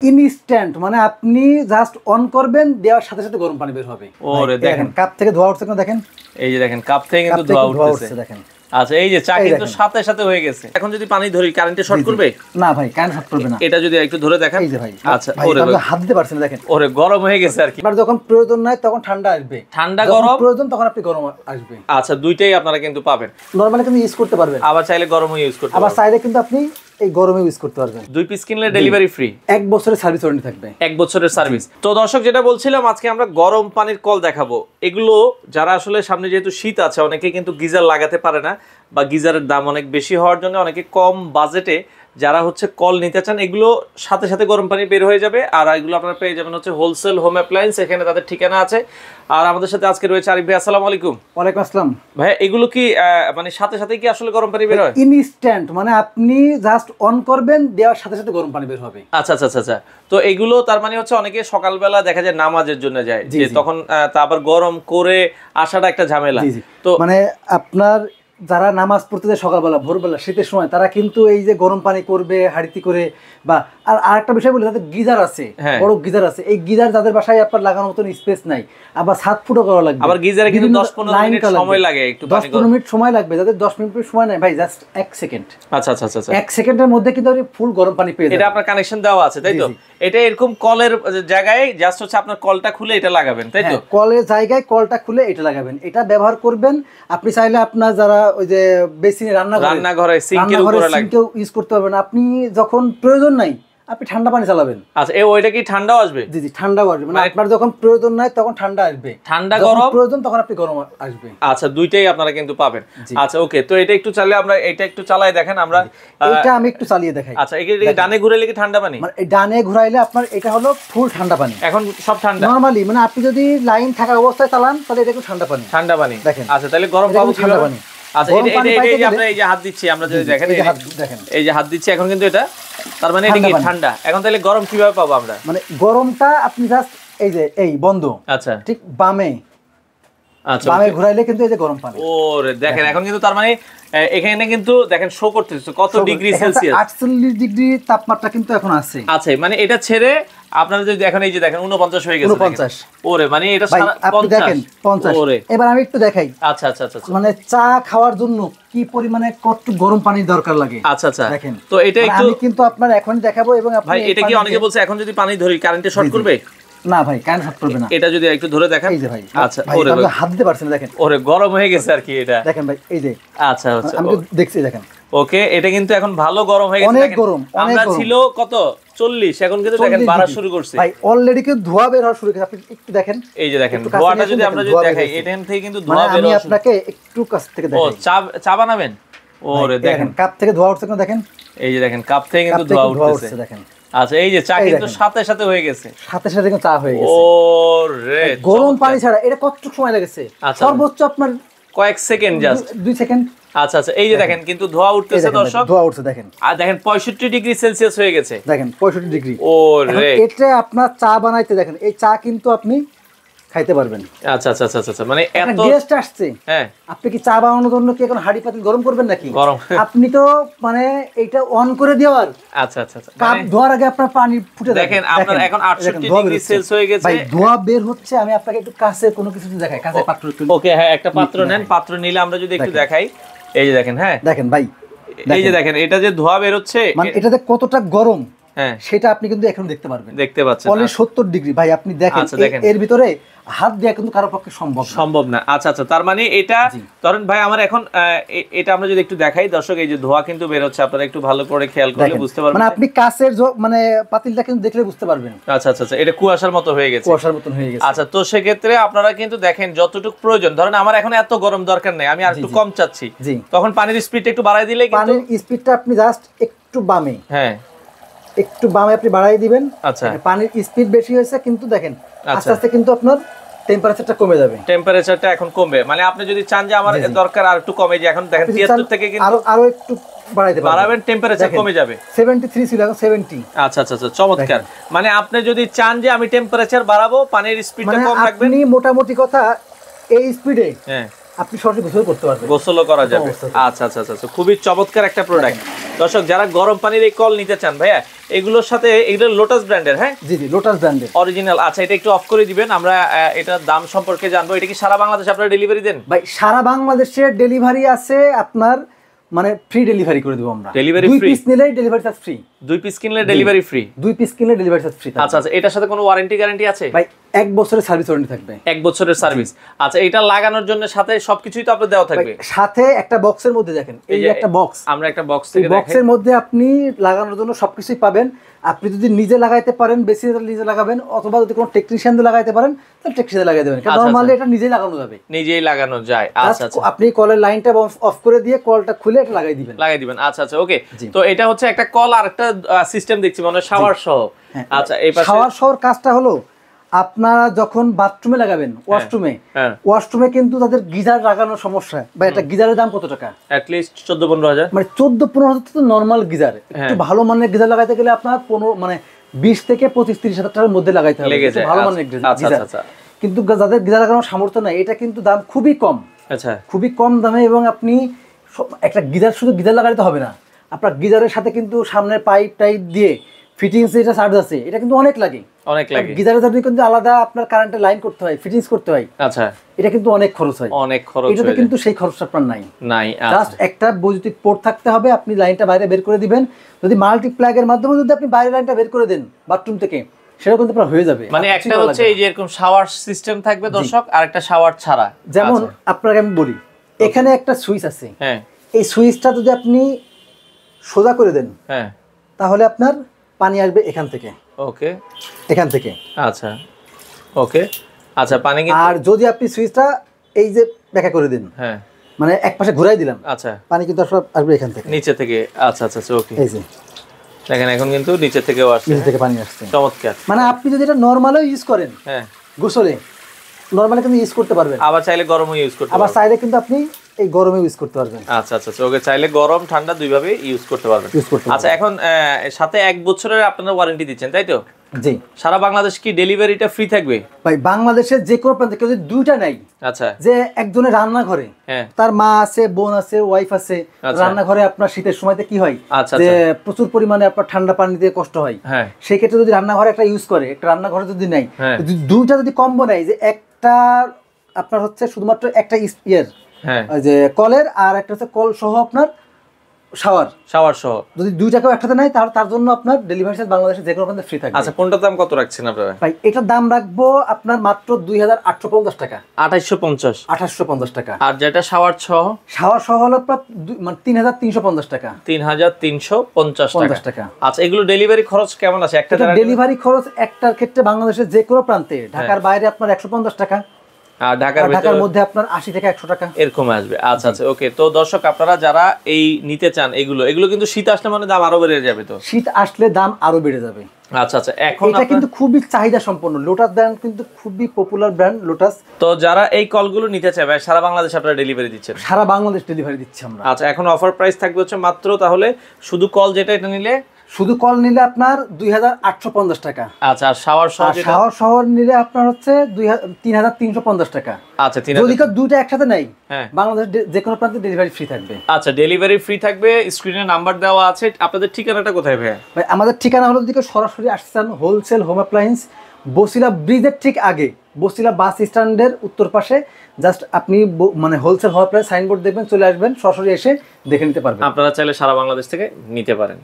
Instant, মানে আপনি just on করবেন, দেওয়ার সাথে সাথে গরম পানি বের হবে। ওরে দেখেন কাপ থেকে ধোয়া উঠছে না, দেখেন এই যে দেখেন কাপ থেকে কিন্তু ধোয়া উঠছে দেখেন। আচ্ছা এই যে চা কিন্তু সাথে সাথে হয়ে গেছে। এখন যদি পানি ধরি কারেন্টে শর্ট করবে? না ভাই, কারেন্ট শর্ট করবে না। এটা যদি একটু ধরে দেখেন। এই যে ভাই, আচ্ছা ওরে হাত দিতে পারছেন, দেখেন ওরে গরম হয়ে গেছে আর কি। আপনার যখন প্রয়োজন নাই তখন ঠান্ডা আসবে, ঠান্ডা গরম প্রয়োজন তখন আপনি গরম আসবে। আচ্ছা দুইটাই আপনারা কিন্তু পাবেন। নরমালি কিন্তু ইউজ করতে পারবেন, আবার চাইলে গরমও ইউজ করতে পারবেন, আবার চাইলে কিন্তু আপনি এই গরমে ইউজ করতে পারবেন। 2 পিস কিনলে ডেলিভারি ফ্রি, 1 বছরের সার্ভিস ওয়ারেন্টি থাকবে, 1 বছরের সার্ভিস। তো দর্শক যেটা বলছিলাম, আজকে আমরা গরম পানির কল দেখাবো। এগুলো যারা আসলে সামনে যেহেতু শীত আছে, অনেকে কিন্তু গিজার লাগাতে পারে না, বা গিজারের দাম অনেক বেশি হওয়ার জন্য অনেকে কম বাজেটে যারা হচ্ছে কল নিতে চান, এগুলো সাথে সাথে গরম পানি বের হয়ে যাবে। আর এগুলো আপনারা পেয়ে যাবেন হচ্ছে হোলসেল হোম অ্যাপ্লায়েন্স, এখানে তাদের ঠিকানা আছে। আর আমাদের সাথে আজকে রয়েছে আরিফ ভাই। আসসালামু আলাইকুম। ওয়ালাইকুম আসসালাম ভাই। এগুলো কি মানে সাথে সাথে কি আসলে গরম পানি বের হয়? ইনস্ট্যান্ট, মানে আপনি জাস্ট অন করবেন, দেওয়ার সাথে সাথে গরম পানি বের হবে। আচ্ছা আচ্ছা আচ্ছা। তো এগুলো তার মানে হচ্ছে অনেকে সকালবেলা দেখা যায় নামাজের জন্য যায়, যে তখন তা আবার গরম করে আসাটা একটা ঝামেলা। তো মানে আপনার যারা নামাজ পড়তে যায় সকালবেলা ভোরবেলা শীতের সময়, তারা কিন্তু এই যে গরম পানি করবে হাঁড়িতে করে, বা আর আরেকটা বিষয় বলি, যাদের গিজার আছে, বড় গিজার আছে, এই গিজার যাদের বাসায় আপনার লাগানোর মতন স্পেস নাই, আবার 7 ফুটও করা লাগবে, আবার গিজারে কিন্তু 10-15 মিনিট সময় লাগে, একটু 10-15 মিনিট সময় লাগবে। যাদের 10 মিনিট সময় নাই ভাই, জাস্ট 1 সেকেন্ড। আচ্ছা আচ্ছা আচ্ছা। 1 সেকেন্ডের মধ্যে কিন্তু আপনি ফুল গরম পানি পেয়ে যাবেন। এটা আপনার কানেকশন দেওয়া আছে তাই তো? এটা এরকম কলের জায়গায় জাস্ট হচ্ছে আপনার কলটা খুলে এটা লাগাবেন তাই তো? কলের জায়গায় কলটা খুলে এটা লাগাবেন, এটা ব্যবহার করবেন। আপনি চাইলে আপনার যারা ওই যে বেসিনে রান্নাঘরে সিঙ্কের উপরে লাগিয়ে ইউজ করতে পারবেন। আপনি যখন প্রয়োজন নাই আপনি ঠান্ডা পানি চালাবেন। আচ্ছা ওইটা কি ঠান্ডাও আসবে? জি জি, ঠান্ডাও আসবে, মানে আপনার যখন প্রয়োজন নাই তখন ঠান্ডা আসবে, ঠান্ডা গরম প্রয়োজন তখন আপনি গরম আসবে। আচ্ছা দুইটাই আপনারা কিন্তু পাবেন। আচ্ছা ওকে, তো এটা একটু চালিয়ে আমরা এটা একটু চালাই দেখেন। আমরা এটা আমি একটু চালিয়ে দেখাই। আচ্ছা এই ডানে ঘুরাইলে কি ঠান্ডা পানি? মানে ডানে ঘুরাইলে আপনার এটা হলো ফুল ঠান্ডা পানি, এখন সব ঠান্ডা নরমালি। মানে আপনি যদি লাইন থাকা অবস্থায় চালান তাহলে এটা একটু ঠান্ডা পানি দেখেন। আচ্ছা তাহলে গরম পাবো ঠান্ডা পানি। আচ্ছা এই যে আমরা এই যে হাত দিচ্ছি, আমরা যদি দেখেন এই যে হাত দিচ্ছি, এখন কিন্তু এটা তার মানে এটা কি ঠান্ডা। এখন তাহলে গরম কিভাবে পাবো আমরা? মানে গরমটা আপনি জাস্ট এই যে এই বন্ধ, আচ্ছা ঠিক বামে, আচ্ছা বামে ঘুরাইলে কিন্তু এই যে গরম পানি। ওরে দেখেন এখন কিন্তু তার মানে এখানে কিন্তু দেখেন শো করতেছে কত ডিগ্রি সেলসিয়াস, 48 ডিগ্রি তাপমাত্রা কিন্তু এখন আছে। আচ্ছা মানে এটা ছেড়ে আপনারা যদি দেখেন এই যে দেখেন 49 হয়ে গেছে। 49 ওরে মানে এটা আপনি দেখেন 50। ওরে এবার আমি একটু দেখাই। আচ্ছা আচ্ছা আচ্ছা, মানে চা খাওয়ার জন্য কি পরিমাণে কত গরম পানির দরকার লাগে। আচ্ছা আচ্ছা দেখেন। তো এটা একটু আমি কিন্তু আপনার এখন দেখাবো। এবং আপনি ভাই এটা কি অনেকে বলছে এখন যদি পানি ধরি কারেন্টে শর্ট করবে? না ভাই, কারেন্ট শর্ট করবে না। এটা যদি একটু ধরে দেখেন। এই যে ভাই, আচ্ছা ওরে হাত দিতে পারছেন, দেখেন ওরে গরম হয়ে গেছে আর কি এটা। দেখেন ভাই এই যে। আচ্ছা আচ্ছা আমি তো দেখছি, দেখেন ওকে, এটা কিন্তু এখন ভালো গরম হয়ে গেছে। অনেক গরম, আমরা ছিল কত 40, এখন কিন্তু দেখেন বাড়া শুরু করছে ভাই। অলরেডি কিন্তু ধোঁয়া বের হওয়া শুরু করেছে, আপনি একটু দেখেন। এই যে দেখেন ধোঁয়াটা যদি আমরা যদি দেখাই, এখান থেকে কিন্তু ধোঁয়া বের হচ্ছে। আমি আপনাকে একটু কাছ থেকে দেখাই। ও চা বানাবেন? ওরে দেখেন কাপ থেকে ধোঁয়া উঠছে না, দেখেন এই যে দেখেন কাপ থেকে কিন্তু ধোঁয়া উঠছে দেখেন। আচ্ছা এই যে চা কিন্তু সাথে সাথে হয়ে গেছে, সাথে সাথে কিন্তু চা হয়ে গেছে। ওরে গরম পানি ছাড়া এটা কতটুকু সময় লেগেছে? সর্বোচ্চ আপনার কয়েক সেকেন্ড, জাস্ট 2 সেকেন্ড। আচ্ছা আচ্ছা এই যে দেখেন কিন্তু ধোঁয়া উঠতেছে দর্শক, ধোঁয়া উঠছে দেখেন। আর দেখেন 65 ডিগ্রি সেলসিয়াস হয়ে গেছে, দেখেন 65 ডিগ্রি। ওরে এটা আপনার চা বানাইতে দেখেন, এই চা কিন্তু আপনি খাইতে পারবেন। আচ্ছা আচ্ছা আচ্ছা আচ্ছা, মানে এত গেস্ট আসছে, হ্যাঁ আপনি কি চা বানানোর জন্য কি এখন হাঁড়ি পাতিল গরম করবেন নাকি? গরম আপনি তো মানে এটা অন করে দেওয়ার। আচ্ছা আচ্ছা আচ্ছা, কাপ ধোয়ার আগে আপনার পানি ফুটে দেখেন আপনার এখন 68 ডিগ্রি সেলসিয়াস হয়ে গেছে ভাই। ধোঁয়া বের হচ্ছে। আমি আপনাকে একটু কাছে কোনো কিছু দেখাই, কাছে পাত্র একটু। ওকে হ্যাঁ, একটা পাত্র নেন, পাত্র নিলে আমরা যদি একটু দেখাই। এই যে দেখেন, হ্যাঁ দেখেন ভাই, এই যে দেখেন এটা যে ধোঁয়া বের হচ্ছে, মানে এটাতে কতটা গরম হ্যাঁ সেটা আপনি কিন্তু এখন দেখতে পারবেন, দেখতে পাচ্ছেন। অলরেডি 70 ডিগ্রি ভাই। আপনি দেখেন এর ভিতরে হাত দেয়া কিন্তু কারো পক্ষে সম্ভব না। আচ্ছা আচ্ছা, তার মানে এটা ধরেন ভাই আমার এখন এটা আমরা যদি একটু দেখাই দর্শক, এই যে ধোঁয়া কিন্তু বের হচ্ছে, আপনারা একটু ভালো করে খেয়াল করলে বুঝতে পারবেন। মানে আপনি কাছের মানে পাতিলটা কিন্তু দেখলে বুঝতে পারবেন। আচ্ছা আচ্ছা আচ্ছা, এটা কুয়াশার মতো হয়ে গেছে, কুয়াশার মতন হয়ে গেছে। আচ্ছা তো সেক্ষেত্রে আপনারা কিন্তু দেখেন যতটুকু প্রয়োজন, ধরেন আমার এখন এত গরম দরকার নেই, আমি আর একটু কম চাচ্ছি, তখন পানির স্পিডটা একটু বাড়াই দিলে কিন্তু পানির স্পিডটা আপনি জাস্ট একটু বামে, হ্যাঁ একটু বামে আপনি বাড়াই দিবেন। আচ্ছা পানির স্পিড বেশি হয়েছে কিন্তু দেখেন আস্তে আস্তে কিন্তু আপনার টেম্পারেচারটা কমে যাবে। টেম্পারেচারটা এখন কমবে, মানে আপনি যদি চান যে আমার দরকার আর একটু কমে, যে এখন দেখেন 73 থেকে কিন্তু আরো একটু বাড়াইতে পারবেন, বাড়াবেন, টেম্পারেচার কমে যাবে। 73 ছিল এখন 70। আচ্ছা আচ্ছা আচ্ছা, চমৎকার। মানে আপনি যদি চান যে আমি টেম্পারেচার বাড়াবো, পানির স্পিডটা কম রাখবেন, আপনি মোটামুটি কথা এই স্পিডে হ্যাঁ আপনি সরাসরি গোসল করতে পারবেন, গোসলও করা যাবে। আচ্ছা আচ্ছা আচ্ছা, খুবই চমৎকার একটা প্রোডাক্ট। দর্শক যারা গরম পানির এই কল নিতে চান ভাইয়া, এগুলোর সাথে এগুলো লোটাস ব্র্যান্ডের? হ্যাঁ জি জি, লোটাস ব্র্যান্ডের অরিজিনাল। আচ্ছা, এটা একটু অফ করে দিবেন, আমরা এটার দাম সম্পর্কে জানবো। এটা কি সারা বাংলাদেশে আপনারা ডেলিভারি দেন? ভাই সারা বাংলাদেশে ডেলিভারি আছে, আপনার মানে ফ্রি ডেলিভারি করে দেব আমরা। ডেলিভারি দুই ফ্রি? পিস নিলেই ডেলিভারি চার্জ ফ্রি। 2 পিস কিনলে ডেলিভারি ফ্রি? 2 পিস কিনলে ডেলিভারি চার্জ ফ্রি। আচ্ছা আচ্ছা, এটার সাথে কোনো ওয়ারেন্টি গ্যারান্টি আছে? ভাই 1 বছরের সার্ভিস ওয়ারেন্টি থাকবে। 1 বছরের সার্ভিস। আচ্ছা, এটা লাগানোর জন্য সাথে সবকিছুই তো আপনাদের দেওয়া থাকবে? সাথে একটা বক্সের মধ্যে দেখেন, এই যে একটা বক্স, আমরা একটা বক্স থেকে দেখাই। বক্সের মধ্যে আপনি লাগানোর জন্য সবকিছুই পাবেন। আপনি যদি নিজে লাগাইতে পারেন বেশি নিজে লাগাবেন, অথবা যদি কোনো টেকনিশিয়ান দিয়ে লাগাইতে পারেন তাহলে টেকনিশিয়ান লাগাই দেবেন, কারণ নরমালি এটা নিজেই লাগানো যাবে। নিজেই লাগানো যায়। আচ্ছা আচ্ছা, আপনি কলের লাইনটা অফ করে দিয়ে কলটা খুলে এটা লাগাই দিবেন। আচ্ছা আচ্ছা, ওকে। তো এটা হচ্ছে একটা কল আর একটা সিস্টেম দেখছি, মানে শাওয়ার সহ। আচ্ছা, এই পাশে শাওয়ার সহ কাজটা হলো আপনারা যখন বাথরুমে লাগাবেন, ওয়াশরুমে কিন্তু তাদের গিজার লাগানোর সমস্যা, বা এটা গিজারের দাম কত টাকা? অ্যাট লিস্ট 14-15 হাজার। মানে 14-15 হাজার তো নরমাল গিজার। একটু ভালো মানের গিজার লাগাইতে গেলে আপনার 20 থেকে 25-30 হাজার টাকার মধ্যে লাগাইতে হবে ভালো মানের গিজার। কিন্তু যাদের গিজার লাগানোর সামর্থ্য নাই, এটা কিন্তু দাম খুবই কম। আচ্ছা, খুবই কম দামে। এবং আপনি একটা গিজার, শুধু গিজার লাগাইতে হবে না, আপনার গিজারের সাথে কিন্তু সামনের পাইপ টাইপ দিয়ে ফিটিংস যেটা চার্জ আছে, এটা কিন্তু অনেক লাগে। গিজারের জন্য কিন্তু আলাদা আপনার কারেন্টের লাইন করতে হয়, ফিটিংস করতে হয়। আচ্ছা, এটা কিন্তু অনেক খরচ হয়, এটাতে কিন্তু সেই খরচটা আপনার নাই। জাস্ট একটা বৈদ্যুতিক পোর্ট থাকতে হবে, আপনি লাইনটা বাইরে বের করে দিবেন। যদি মাল্টিপ্লাগের মাধ্যমে যদি আপনি বাইরে লাইনটা বের করে দেন বাথরুম থেকে, সেটা কিন্তু আপনার হয়ে যাবে। মানে একটা হচ্ছে এই যে এরকম শাওয়ার সিস্টেম থাকবে দর্শক, আর একটা শাওয়ার ছাড়া। যেমন আপনাকে আমি বলি, এখানে একটা সুইচ আছে, এই সুইচটা যদি আপনি সোজা করে দেন, তাহলে আপনার পানি আসবে এখান থেকে, ওকে, এখান থেকে। আচ্ছা, ওকে, আচ্ছা, পানি। আর যদি আপনি সুইচটা এই যে ব্যাকা করে দেন, মানে এক পাশে ঘুরাই দিলাম, আচ্ছা, পানি কিন্তু আসবে এখান থেকে, নিচে থেকে। আচ্ছা আচ্ছা, ওকে, এই যে দেখেন এখন কিন্তু নিচে থেকেও আসছে, নিচে থেকে পানি আসছে। চমৎকার। মানে আপনি যদি এটা নরমালও ইউজ করেন, গোসলে নরমালি কিন্তু ইউজ করতে পারবেন, আবার চাইলে গরমও ইউজ করতে পারবেন, আবার চাইলে কিন্তু আপনি এই গরমে ইউজ করতে পারবেন। আচ্ছা আচ্ছা, ওকে, চাইলে গরম ঠান্ডা দুইভাবে ইউজ করতে পারবেন। আচ্ছা, এখন সাথে 1 বছরের আপনারা ওয়ারেন্টি দিচ্ছেন, তাই তো? জি। সারা বাংলাদেশ কি ডেলিভারিটা ফ্রি থাকবে? ভাই বাংলাদেশের যে কোনো প্রান্তে কেউ যদি দুইটা নাই, আচ্ছা, যে একজনের রান্নাঘরে তার মা আছে, বোন আছে, ওয়াইফ আছে, রান্নাঘরে আপনার শীতের সময়তে কি হয় যে প্রচুর পরিমাণে আপনার ঠান্ডা পানি দিয়ে কষ্ট হয়, সেই ক্ষেত্রে যদি রান্নাঘরে একটা ইউজ করে, একটা রান্নাঘরে যদি নাই, দুইটা যদি কম্বো নাই, যে একটা আপনার হচ্ছে শুধুমাত্র একটা ইয়ের যে কলের, আর একটা হচ্ছে কল সহ আপনার শাওয়ার সহ, যদি দুইটাকেও একসাথে নাই, তার জন্য আপনার ডেলিভারি চার্জ বাংলাদেশে যে কোনো প্রান্তে ফ্রি থাকবে। আচ্ছা, কোনটার দাম কত রাখছেন আপনারা? ভাই এটার দাম রাখবো আপনার মাত্র 2850 টাকা। 2850 টাকা। আর যেটা শাওয়ার সহ হলো আপনার মানে 3350 টাকা। 3350 টাকা। আচ্ছা, এগুলো ডেলিভারি খরচ কেমন আছে? একটা ডেলিভারি খরচ একটার ক্ষেত্রে বাংলাদেশের যে কোনো প্রান্তে, ঢাকার বাইরে আপনার 150 টাকা, আর ঢাকার মধ্যে আপনার 80 থেকে 100 টাকা এরকম আসবে। আচ্ছা আচ্ছা, ওকে। তো দর্শক আপনারা যারা এই নিতে চান, এগুলো কিন্তু শীত আসলে মানে দাম আরো বেড়ে যাবে। তো শীত আসলে দাম আরো বেড়ে যাবে। আচ্ছা আচ্ছা, এখন এটা কিন্তু খুবই চাহিদা সম্পন্ন, লোটাস ব্র্যান্ড কিন্তু খুবই পপুলার ব্র্যান্ড লোটাস। তো যারা এই কলগুলো নিতে চায়, ভাই সারা বাংলাদেশ আপনারা ডেলিভারি দিচ্ছেন? সারা বাংলাদেশ ডেলিভারি দিচ্ছি আমরা। আচ্ছা, এখন অফার প্রাইস থাকবে হচ্ছে মাত্র, তাহলে শুধু কল যেটা, এটা নিলে শুধু কল নিলে আপনার 2850 টাকা। আচ্ছা, আর শাওয়ার সহ নিলে আপনার হচ্ছে 3350 টাকা। আচ্ছা, যদি কেউ দুইটা একসাথে নাই, বাংলাদেশ যে কোনো প্রান্তে ডেলিভারি ফ্রি থাকবে। আচ্ছা, ডেলিভারি ফ্রি থাকবে। স্ক্রিনে নাম্বার দেওয়া আছে। আপনাদের ঠিকানাটা কোথায় ভাই? ভাই আমাদের ঠিকানা হলো, যদি কেউ সরাসরি আসছেন, হোলসেল হোম অ্যাপ্লায়েন্স, বসিলা ব্রিজের ঠিক আগে, বসিলা বাস স্ট্যান্ডের উত্তর পাশে। জাস্ট আপনি মানে হোলসেল হোম অ্যাপ্লায়েন্স সাইনবোর্ড দেখবেন, চলে আসবেন, সরাসরি এসে দেখে নিতে পারবেন। আপনারা চাইলে সারা বাংলাদেশ থেকে নিতে পারেন।